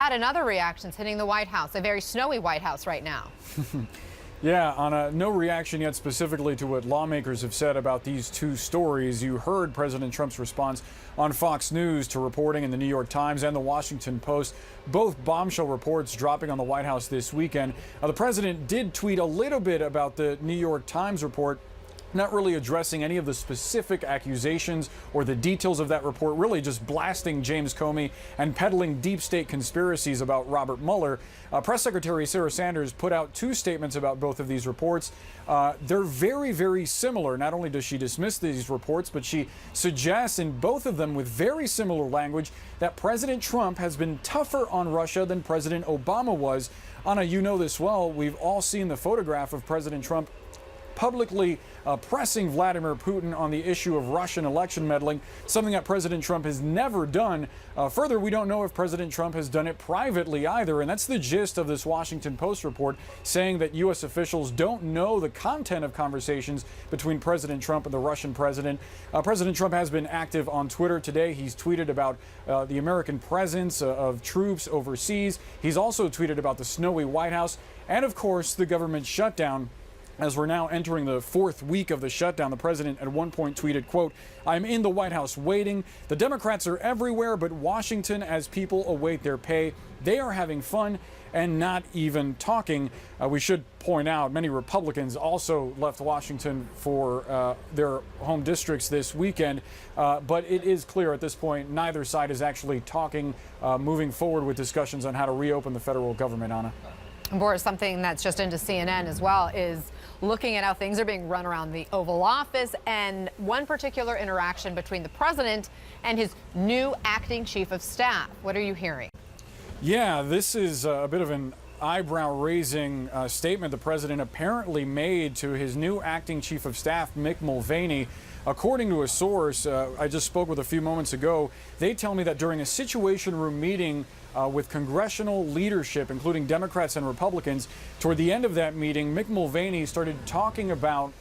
Had another reactions hitting the White House, a very snowy White House right now. Yeah, no reaction yet specifically to what lawmakers have said about these two stories. You heard President Trump's response on Fox News to reporting in the New York Times and the Washington Post, both bombshell reports dropping on the White House this weekend. The president did tweet a little bit about the New York Times report, not really addressing any of the specific accusations or the details of that report, really just blasting James Comey and peddling deep state conspiracies about Robert Mueller. Press Secretary Sarah Sanders put out two statements about both of these reports. They're very, very similar. Not only does she dismiss these reports, but she suggests in both of them with very similar language that President Trump has been tougher on Russia than President Obama was. Anna, you know this well. We've all seen the photograph of President Trump publicly pressing Vladimir Putin on the issue of Russian election meddling, something that President Trump has never done. Further, we don't know if President Trump has done it privately either, and that's the gist of this Washington Post report, saying that U.S. officials don't know the content of conversations between President Trump and the Russian president. President Trump has been active on Twitter today. He's tweeted about the American presence of troops overseas. He's also tweeted about the snowy White House and, of course, the government shutdown. As we're now entering the fourth week of the shutdown, the president at one point tweeted, quote, "I'm in the White House waiting. The Democrats are everywhere but Washington as people await their pay. They are having fun and not even talking." We should point out many Republicans also left Washington for their home districts this weekend. But it is clear at this point neither side is actually talking, moving forward with discussions on how to reopen the federal government, Anna. Boris, something that's just into CNN as well is looking at how things are being run around the Oval Office and one particular interaction between the president and his new acting chief of staff. What are you hearing? Yeah, this is a bit of an eyebrow-raising statement the president apparently made to his new acting chief of staff, Mick Mulvaney. According to a source I just spoke with a few moments ago, they tell me that during a Situation Room meeting with congressional leadership, including Democrats and Republicans, toward the end of that meeting, Mick Mulvaney started talking about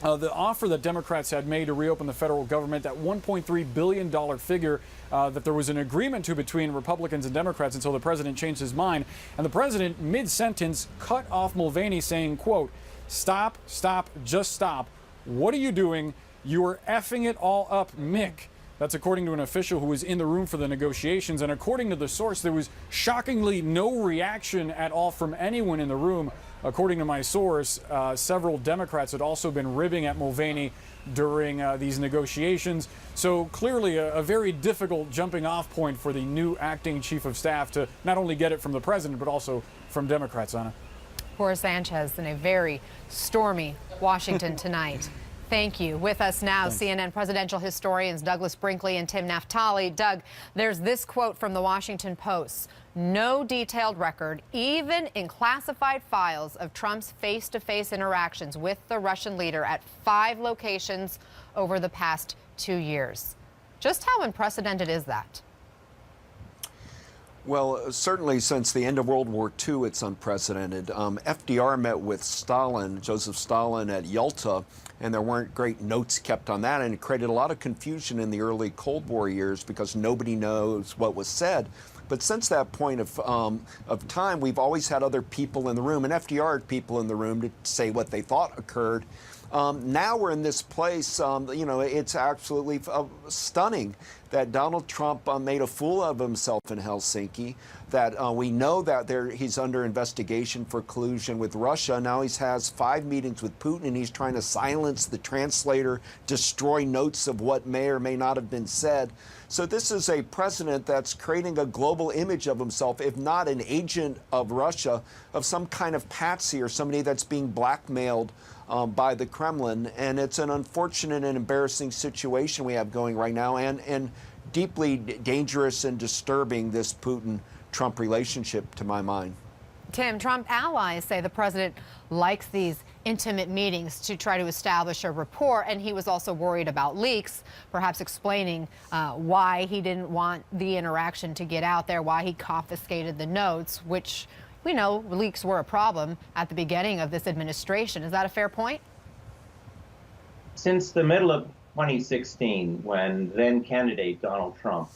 the offer that Democrats had made to reopen the federal government, that $1.3 billion figure that there was an agreement to between Republicans and Democrats until the president changed his mind. And the president, mid-sentence, cut off Mulvaney saying, quote, "Stop, stop, just stop. What are you doing? You are effing it all up, Mick." That's according to an official who was in the room for the negotiations. And according to the source, there was shockingly no reaction at all from anyone in the room. According to my source, several Democrats had also been ribbing at Mulvaney during these negotiations. So clearly a very difficult jumping off point for the new acting chief of staff to not only get it from the president, but also from Democrats, Anna. Boris Sanchez in a very stormy Washington tonight. Thank you. With us now, thanks. CNN presidential historians Douglas Brinkley and Tim Naftali. Doug, there's this quote from the Washington Post. "No detailed record, even in classified files, of Trump's face-to-face interactions with the Russian leader at 5 locations over the past 2 years." Just how unprecedented is that? Well, certainly since the end of World War II, it's unprecedented. FDR met with Stalin, Joseph Stalin, at Yalta, and there weren't great notes kept on that, and it created a lot of confusion in the early Cold War years because nobody knows what was said. But since that point of time, we've always had other people in the room, and FDR had people in the room to say what they thought occurred. Now we're in this place, you know, it's absolutely stunning that Donald Trump made a fool of himself in Helsinki, that we know that he's under investigation for collusion with Russia. Now he has 5 meetings with Putin, and he's trying to silence the translator, destroy notes of what may or may not have been said. So this is a president that's creating a global image of himself, if not an agent of Russia, of some kind of patsy or somebody that's being blackmailed by the Kremlin. And it's an unfortunate and embarrassing situation we have going right now, and deeply dangerous and disturbing, this Putin-Trump relationship, to my mind. Tim, Trump allies say the president likes these intimate meetings to try to establish a rapport, and he was also worried about leaks, perhaps explaining why he didn't want the interaction to get out there, why he confiscated the notes, which we know leaks were a problem at the beginning of this administration. Is that a fair point? Since the middle of 2016, when then candidate Donald Trump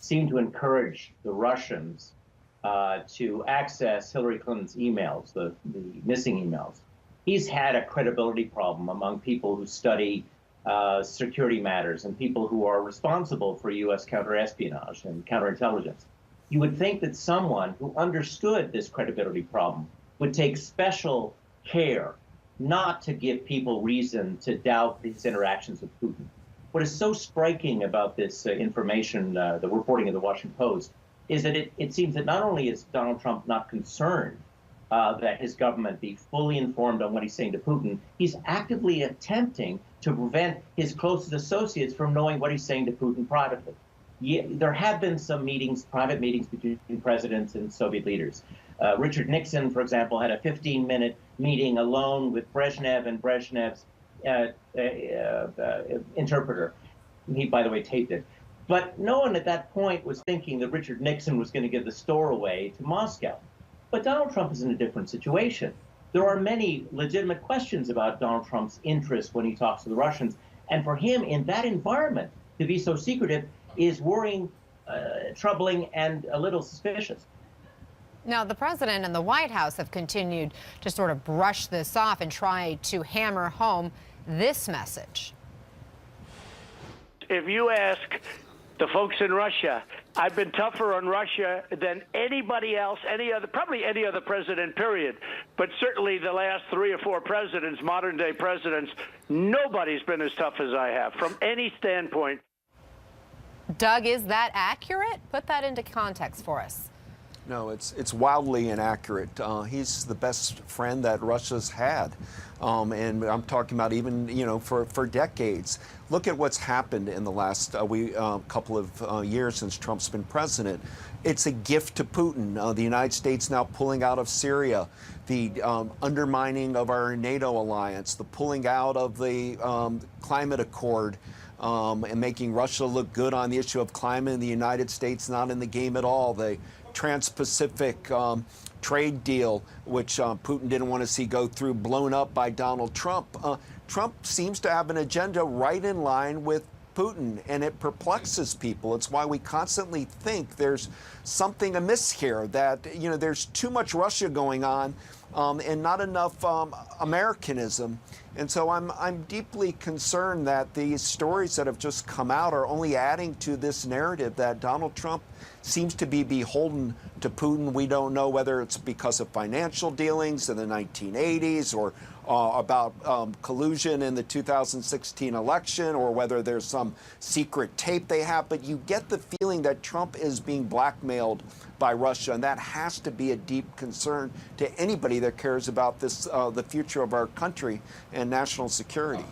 seemed to encourage the Russians to access Hillary Clinton's emails, the missing emails, he's had a credibility problem among people who study security matters and people who are responsible for U.S. counterespionage and counterintelligence. You would think that someone who understood this credibility problem would take special care not to give people reason to doubt his interactions with Putin. What is so striking about this information, the reporting of the Washington Post, is that it seems that not only is Donald Trump not concerned that his government be fully informed on what he's saying to Putin, he's actively attempting to prevent his closest associates from knowing what he's saying to Putin privately. There have been some meetings, private meetings between presidents and Soviet leaders. Richard Nixon, for example, had a 15-minute meeting alone with Brezhnev and Brezhnev's interpreter. He, by the way, taped it. But no one at that point was thinking that Richard Nixon was going to give the store away to Moscow. But Donald Trump is in a different situation. There are many legitimate questions about Donald Trump's interest when he talks to the Russians. And for him, in that environment, to be so secretive is worrying, troubling, and a little suspicious. Now, the president and the White House have continued to sort of brush this off and try to hammer home this message. If you ask the folks in Russia, I've been tougher on Russia than anybody else, probably any other president, period. But certainly the last 3 or 4 presidents, modern-day presidents, nobody's been as tough as I have from any standpoint. Doug, is that accurate? Put that into context for us. No, it's wildly inaccurate. He's the best friend that Russia's had. And I'm talking about even, for decades. Look at what's happened in the last couple of years since Trump's been president. It's a gift to Putin. The United States now pulling out of Syria, the undermining of our NATO alliance, the pulling out of the climate accord, and making Russia look good on the issue of climate, and the United States not in the game at all. The Trans-Pacific trade deal, which Putin didn't want to see go through, blown up by Donald Trump. Trump seems to have an agenda right in line with Putin, and it perplexes people. It's why we constantly think there's something amiss here, that there's too much Russia going on and not enough Americanism. And so I'm deeply concerned that these stories that have just come out are only adding to this narrative that Donald Trump seems to be beholden to Putin. We don't know whether it's because of financial dealings in the 1980s or about collusion in the 2016 election, or whether there's some secret tape they have. But you get the feeling that Trump is being blackmailed by Russia, and that has to be a deep concern to anybody that cares about this, the future of our country and national security.